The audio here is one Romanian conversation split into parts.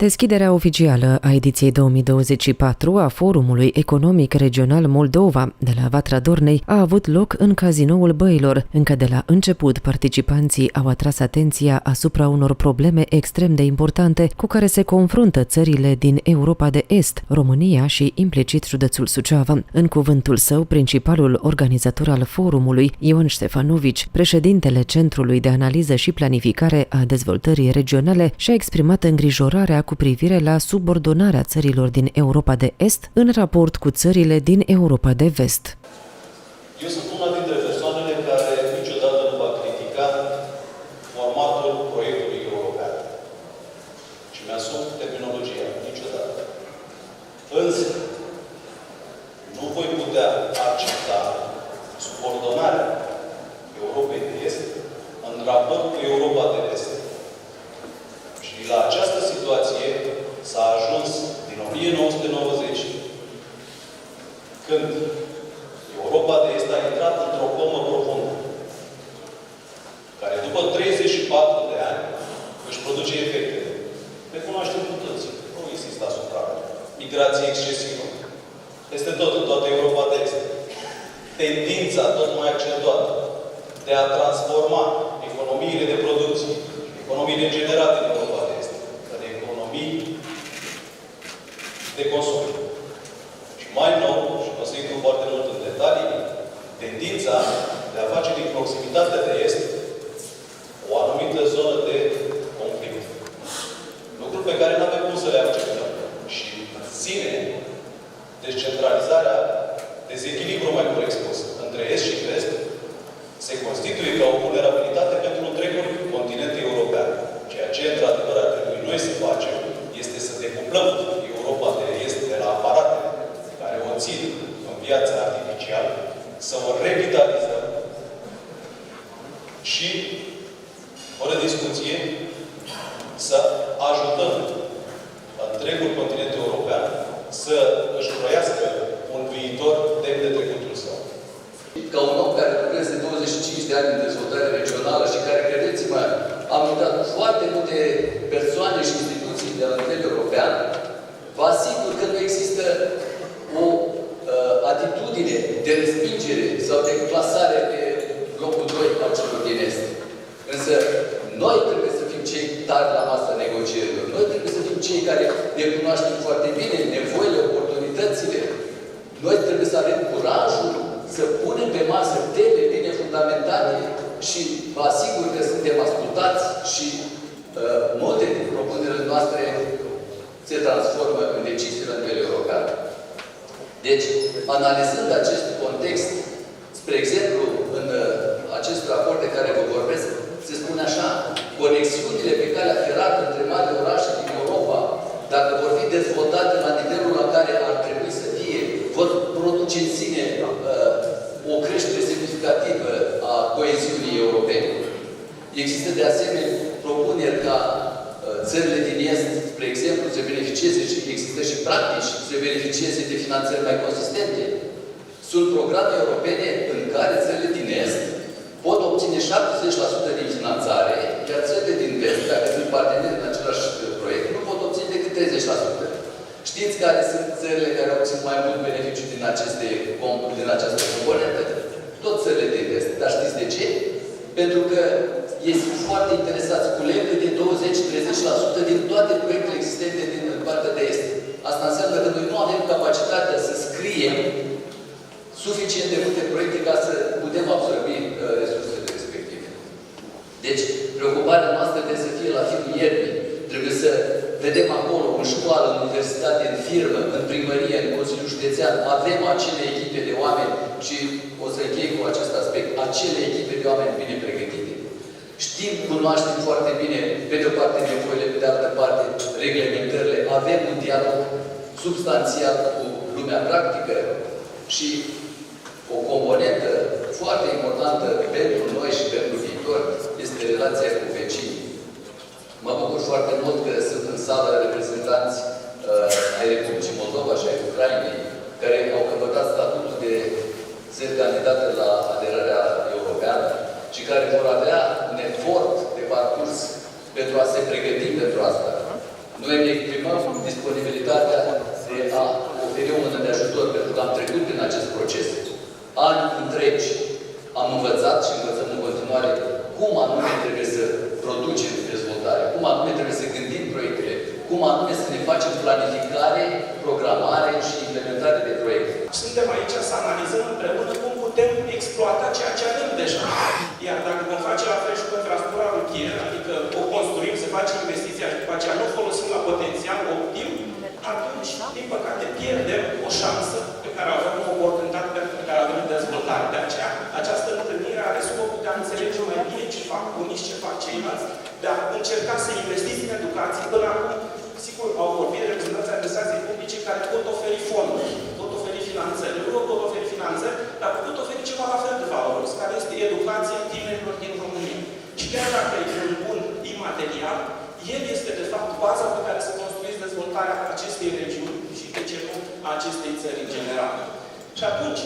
Deschiderea oficială a ediției 2024 a Forumului Economic Regional Moldova de la Vatra Dornei a avut loc în Cazinoul Băilor. Încă de la început, participanții au atras atenția asupra unor probleme extrem de importante cu care se confruntă țările din Europa de Est, România și implicit județul Suceava. În cuvântul său, principalul organizator al forumului, Ion Ștefanovici, președintele Centrului de Analiză și Planificare a Dezvoltării Regionale, și-a exprimat îngrijorarea cu privire la subordonarea țărilor din Europa de Est în raport cu țările din Europa de Vest. Eu sunt una dintre persoanele care niciodată nu va critica formatul proiectului european. Și mi-asum terminologia. Niciodată. Însă, nu voi putea accepta subordonarea Europei de Est în raport cu Europa de Vest. Și la această situație s-a ajuns din 1990, când Europa de Est a intrat într-o comă profundă, care după 34 de ani își produce efectele. Le cunoaștem cu toții. Nu există asupra migrație excesivă. Este tot în toată Europa de Est. Tendința tot mai accentuată de a transforma economiile de producție, economiile generate din Europa de Est, de economii de consum. Și mai nou, și o să intru foarte mult în detalii, tendința de a face din proximitatea de Est o anumită zonă de conflict. Lucruri pe care nu avem cum să le acceptăm. Și ține descentralizarea, dezechilibru mai corect spus, între Est și Vest, se constituie ca o vulnerabilitate pentru întregul continent european. Ceea ce, într-adevăr, ar trebui noi să facem este să decuplăm Europa de Est de la aparatele care o țin în viața artificială, să o revitalizăm și, fără discuție, să ajutăm întregul continent european să își croiască un viitor demn de trecutul său. Ca un om care lucrează 25 de ani în dezvoltare regională și care, credeți-mă, am uitat foarte multe persoane și instituții de la nivel european, vă asigur că nu există o atitudine de respingere sau de clasare pe locul 2 al celor din Est. Însă, noi trebuie să fim cei tari la masa negocierilor. Noi trebuie să fim cei care ne cunoaștem foarte bine nevoile, oportunitățile. Noi trebuie să avem curajul să punem pe masă teme bine fundamentate și vă asigur că suntem ascultați și multe din propunerile noastre se transformă în decizii la nivel european. Deci, analizând acest context, spre exemplu, în acest raport de care vă vorbesc, se spune așa: conexiunile pe calea ferată între mari orașe din Europa, dacă vor fi dezvoltate la nivelul la care ar trebui să fie, vor produce în sine o creștere semnificativă a coeziunii europene. Există de asemenea propuneri ca țările din Est, spre exemplu, să beneficieze, și există și practici, să beneficieze de finanțări mai consistente. Sunt programe europene în care țările din Est pot obține 70% din finanțare, iar țările din Vest, dacă sunt parteneri în același proiect, nu pot obține decât 30%. Știți care sunt țările care obțin mai mult beneficiu din această componentă? Tot țările din Vest. Dar știți de ce? Pentru că este foarte interesați cu lemne de 20-30% din toate proiectele existente din partea de Est. Asta înseamnă că noi nu avem capacitatea să scriem suficient de multe proiecte ca să putem absorbi resursele respective. Deci, preocuparea noastră trebuie să fie la firul ierbii. Trebuie să vedem acolo, în școală, în universitate, în firmă, în primărie, în Consiliul Județean, avem acele echipe de oameni și o să închei cu acest aspect, acele echipe de oameni bine pregătite. Știm, cunoaștem foarte bine, pe de o parte nevoile, pe de altă parte reglementările, avem un dialog substanțial cu lumea practică și o componentă foarte importantă pentru noi și pentru viitor este relația cu vecinii. Mă bucur foarte mult că sunt în sală reprezentanți ai Republicii Moldova și ai Ucrainei, care au căpătat statutul de țări candidate la aderarea europeană și care vor avea un efort de parcurs pentru a se pregăti pentru asta. Noi exprimăm disponibilitatea de a oferi o mână de ajutor, pentru că am trecut prin acest proces. Ani întregi am învățat și învățăm în continuare cum anume trebuie să producem dezvoltare, cum anume trebuie să gândim proiectele, cum anume să ne facem planificare, programare și implementare de proiecte. Suntem aici să analizăm împreună cum putem exploata ceea ce avem deja. Iar dacă vom face la fel și cu infrastructura rutieră, adică o construim, se face investiția și după aceea nu o folosim la potențial optim, atunci, din păcate, pierdem o șansă pe care o avem, o oportunitate pe care o avem de dezvoltare. De aceea, această întâlnire are scopul de a înțelege mai bine ce fac unii, ce fac ceilalți, de a încerca să investiți în educație. Până acum, sigur, au vorbit reprezentanții administrației publice care pot oferi fonduri, pot oferi finanțări, nu pot oferi finanțări, dar pot oferi ceva la fel de valoros, care este educația tinerilor din România. Și chiar dacă e un bun imaterial, el este, de fapt, baza pe care să construiți dezvoltarea acestei regiuni și, de ce nu, a acestei țări în general. Și atunci,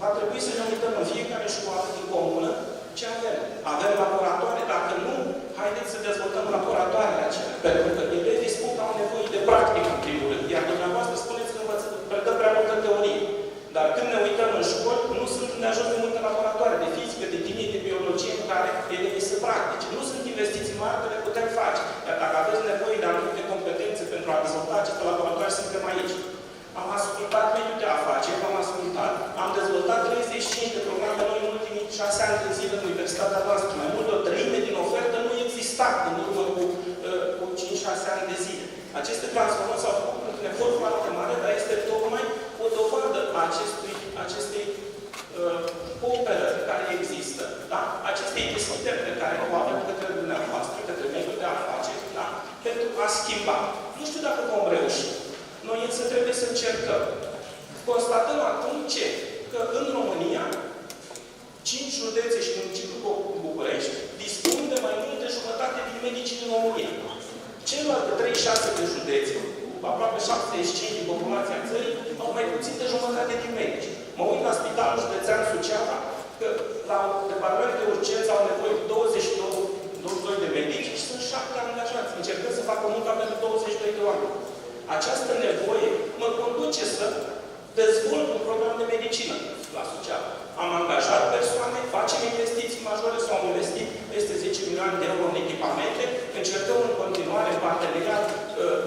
va trebui să ne uităm în fiecare școală din comună ce avem. Avem laboratoare, dacă nu, haideți să dezvoltăm laboratoarele acelea. Pentru că elevii spun că au nevoie de practică, în primul rând. Iar dumneavoastră spuneți că predăm prea multă teorie. Dar când ne uităm în școli, nu sunt neajuns de multe laboratoare de fizică, de chimie, de biologie, în care elevii se practice. Nu sunt investiții mari, le putem face. Iar dacă aveți nevoie de anumite competențe pentru a dezvolta aceste laboratoare, suntem aici. Am ascultat mediul de afaceri, am ascultat, am dezvoltat 35 de programe noi în ultimii 6 ani de zile în universitatea noastră. Mai mult de o treime din ofertă nu exista în urmă cu 5-6 ani de zile. Aceste transformări s-au făcut într-un efort foarte mare, dar este tocmai o dovadă a acestei cooperări care există, da? Acestei deschideri pe care o avem către dumneavoastră, către mediul de afaceri, da? Pentru a schimba. Nu știu dacă vom reuși. Noi însă trebuie să încercăm. Constatăm acum ce? Că în România, 5 județe și municipiul București dispun de mai mult de jumătate din medicii din România. Celelalte 36 de județe, cu aproape 75 din populația țării, au mai puțin de jumătate din medici. Mă uit la Spitalul Județean Suceava, că la departament de urgență au nevoie de 22 de medici și sunt 7 angajați. Încercăm să facă munca pentru 22 de oameni. Această nevoie mă conduce să dezvolt un program de medicină la Suceava. Am angajat persoane, facem investiții majore, s-au investit peste 10 milioane de euro în echipamente, încercăm în continuare, în parteneriat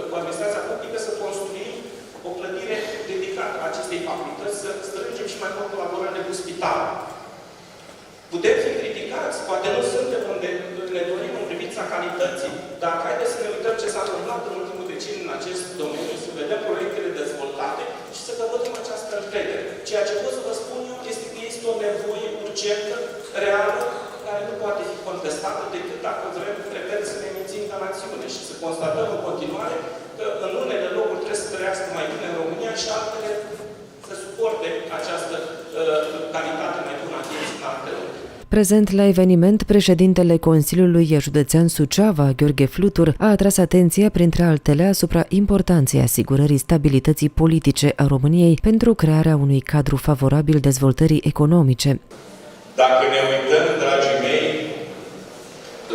cu administrația publică, să construim o clădire dedicată acestei facultăți, să strângem și mai mult colaborările cu spitalul. Putem fi criticați, poate nu suntem unde ne dorim în privința calității, dar haideți să ne uităm ce s-a întâmplat în ultimul deceniu în acest domeniu, să vedem proiectele dezvoltate și să căpătăm această încredere. Ceea ce pot să vă spun eu este că este o nevoie urgentă, reală, care nu poate fi contestată decât dacă vrem, repet, să ne mințim ca națiune și să constatăm în continuare că în unele locuri trebuie să trăiască mai bine în România și altele să suporte această calitate mai bună a vieții în alte locuri. Prezent la eveniment, președintele Consiliului Județean Suceava, Gheorghe Flutur, a atras atenția, printre altele, asupra importanței asigurării stabilității politice a României pentru crearea unui cadru favorabil dezvoltării economice. Dacă ne uităm, dragii mei,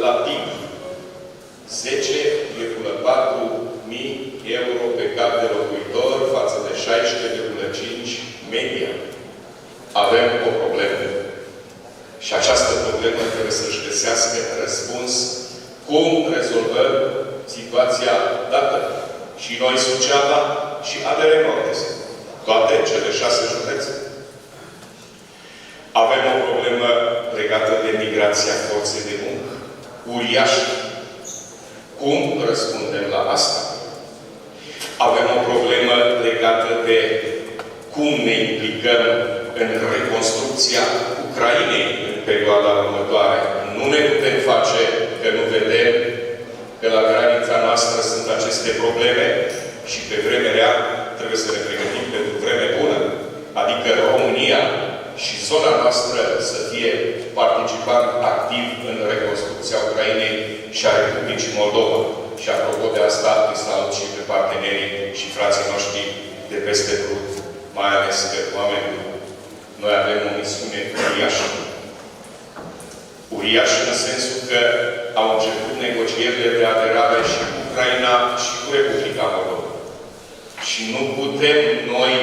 la PIB, 10,4.000 euro pe cap de locuitor față de 16,5 media, avem o problemă. Și această problemă trebuie să-și găsească răspuns cum rezolvăm situația dată. Și noi, Suceava, și ADR Nord-Est, toate cele 6 județe. Avem o problemă legată de migrația forței de muncă, uriașă. Cum răspundem la asta? Avem o problemă legată de cum ne implicăm în reconstrucția Ucrainei în perioada următoare. Nu ne putem face că nu vedem că la granița noastră sunt aceste probleme și pe vreme rea trebuie să ne pregătim pentru vreme bună. Adică România și zona noastră să fie participant activ în reconstrucția Ucrainei și a Republicii Moldova. Și apropo de asta, îi salut și pe partenerii și frații noștri de peste Prut, mai ales că oamenii. Noi avem o misiune uriașă. Uriașă în sensul că au început negocierile de aderare și cu Ucraina și cu Republica Moldova. Și nu putem noi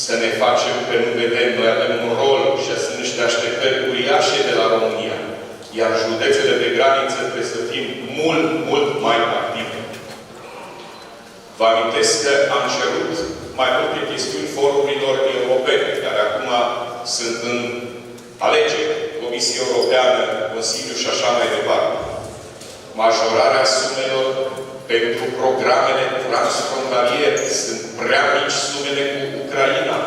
să ne facem că nu vedem. Noi avem un rol și sunt niște așteptări uriașe de la România. Iar județele de graniță trebuie să fim mult, mult mai activi. Vă amintesc că am cerut mai multe chestiuni forurilor europene, care acum sunt în alegere, Comisia Europeană, Consiliul și așa mai departe. Majorarea sumelor pentru programele transfrontaliere. Sunt prea mici sumele cu Ucraina.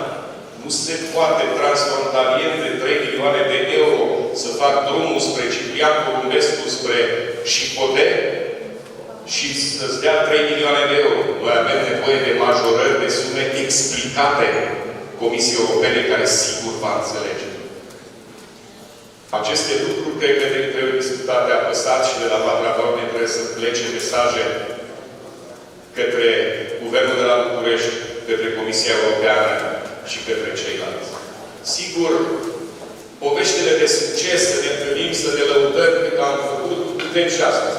Nu se poate transfrontalier de 3 milioane de euro să fac drumul spre Ciprian Porumbescu, spre Șipode și să-ți dea 3 milioane de euro. Noi avem nevoie de majorări de sume explicate Comisiei Europene, care sigur va înțelege. Aceste lucruri cred că trebuie discutate apăsat și de la Patra Doamne trebuie să plece mesaje către Guvernul de la București, către Comisia Europeană și către ceilalți. Sigur, poveștile de succes, să ne întâlnim, să ne lăudăm că am făcut, putem și asta.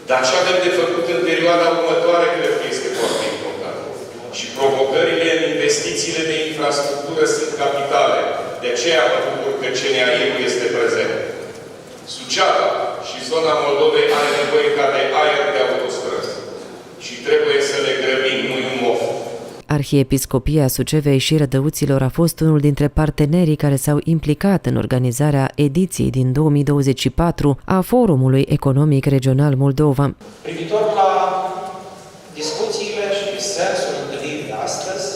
Dar ce avem de făcut în perioada următoare, cred că este foarte important. Și provocările în investițiile de infrastructură sunt capitale. De aceea mă bucur că CNAI-ul este prezent. Suceava și zona Moldovei are nevoie ca de aer de autostrăzi. Și trebuie să le grăbim, nu-i un mof. Arhiepiscopia Sucevei și Rădăuților a fost unul dintre partenerii care s-au implicat în organizarea ediției din 2024 a Forumului Economic Regional Moldova. Privitor la discuțiile și sensul întâlnirii de astăzi,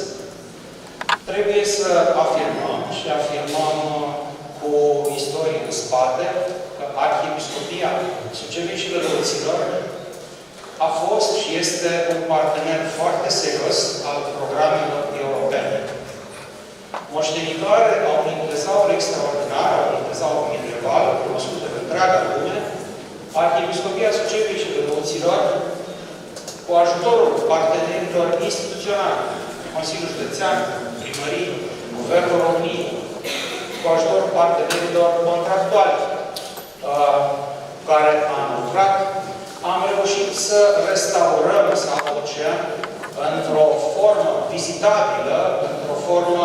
trebuie să afirmăm și afirmăm cu istorie în spate că Arhiepiscopia Sucevei și Rădăuților a fost și este un partener foarte serios al programelor europene. Moștenitoare a unui tezaur extraordinar, a unui tezaur medieval, cunoscut în întreaga lume, Arhiepiscopia Sucevei și Rădăuților, cu ajutorul partenerilor instituționali, Consiliul Județean, Primării, Guvernul României, cu ajutorul partenerilor contractuali care am lucrat, am reușit să restaurăm, să aducem într-o formă vizitabilă, într-o formă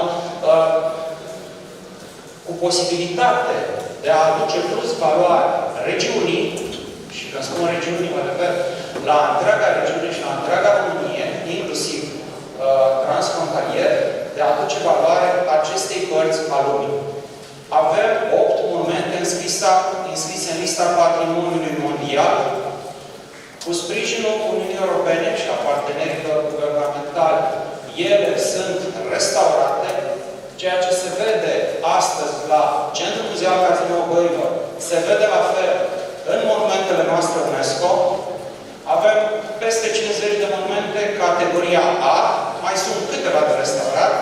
cu posibilitate de a aduce plus valoare regiunii, și când spun regiunii, mă refer la întreaga regiune și la întreaga Românie, inclusiv transfrontalier, de a aduce valoare acestei părți a lumii. Avem 8 monumente înscrise în lista Patrimoniului Mondial, cu sprijinul Uniunii Europene și a partenerilor guvernamentali. Ele sunt restaurate. Ceea ce se vede astăzi la Centrul Muzeal Cazinou Băilor se vede la fel în monumentele noastre UNESCO. Avem peste 50 de monumente categoria A, mai sunt câteva de restaurat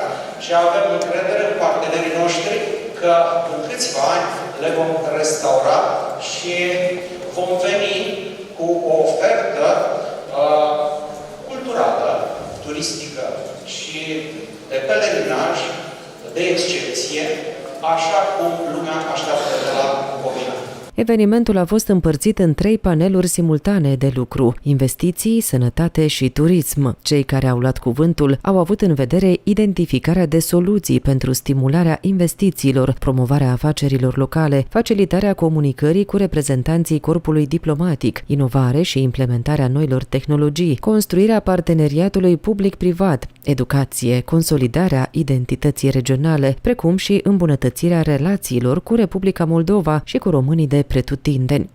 și avem încredere în partenerii noștri că în câțiva ani le vom restaura și vom veni cu o ofertă culturală, turistică și de pelerinaj de excepție, așa cum lumea așteaptă de la Bobina. Evenimentul a fost împărțit în 3 paneluri simultane de lucru: investiții, sănătate și turism. Cei care au luat cuvântul au avut în vedere identificarea de soluții pentru stimularea investițiilor, promovarea afacerilor locale, facilitarea comunicării cu reprezentanții corpului diplomatic, inovare și implementarea noilor tehnologii, construirea parteneriatului public-privat, educație, consolidarea identității regionale, precum și îmbunătățirea relațiilor cu Republica Moldova și cu românii de pretutindeni.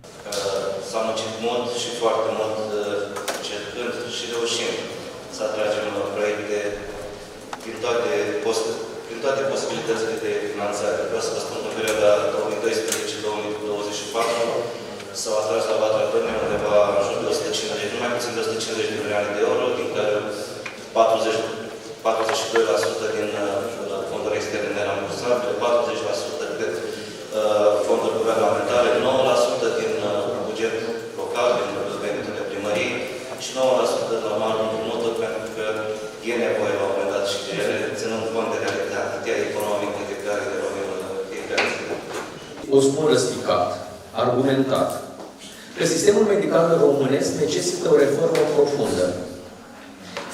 S-a muncit mult și foarte mult încercând și reușind să atragem proiecte prin toate posibilitățile de finanțare. Vreau să vă spun că în perioada 2012-2024 s-au atras la Vatra Dornei undeva în jur de 150, nu mai puțin de 150 de milioane de euro, din care 42% din fonduri externe nerambursabile, 40% de fonduri guvernamentale, 9% din buget local, din veniturile primării și 9% normal împrumuturi, pentru că e nevoie la un moment dat și de ele, ținând cont de realitatea economică de care de românul fiecare zi. O spun răspicat, argumentat, că sistemul medical românesc necesită o reformă profundă.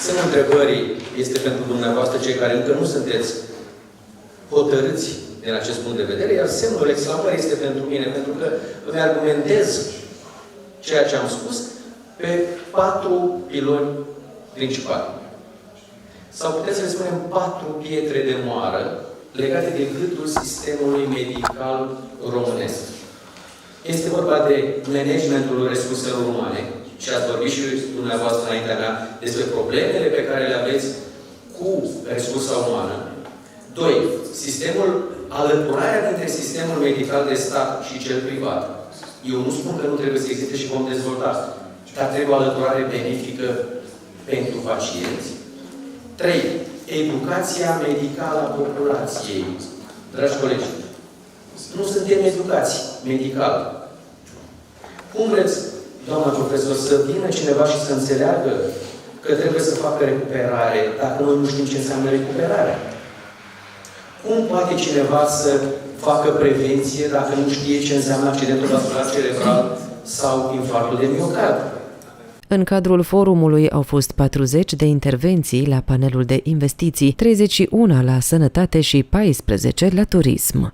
Semnul întrebării este pentru dumneavoastră, cei care încă nu sunteți hotărâți din acest punct de vedere, iar semnul exclamării este pentru mine, pentru că îmi argumentez ceea ce am spus pe 4 piloni principali. Sau putem să le spunem 4 pietre de moară legate de gâtul sistemului medical românesc. Este vorba de managementul resurselor umane, și ați vorbit și dumneavoastră înaintea mea despre problemele pe care le aveți cu resursa umană. 2. Alăturarea dintre sistemul medical de stat și cel privat. Eu nu spun că nu trebuie să existe și vom dezvolta, dar trebuie o alăturare benefică pentru pacienți. 3. Educația medicală a populației. Dragi colegi, nu suntem educați medical. Cum vreți, doamna profesor, să vină cineva și să înțeleagă că trebuie să facă recuperare dacă noi nu știm ce înseamnă recuperare? Cum poate cineva să facă prevenție dacă nu știe ce înseamnă accidentul vascular cerebral sau infarctul de miocard? În cadrul forumului au fost 40 de intervenții la panelul de investiții, 31 la sănătate și 14 la turism.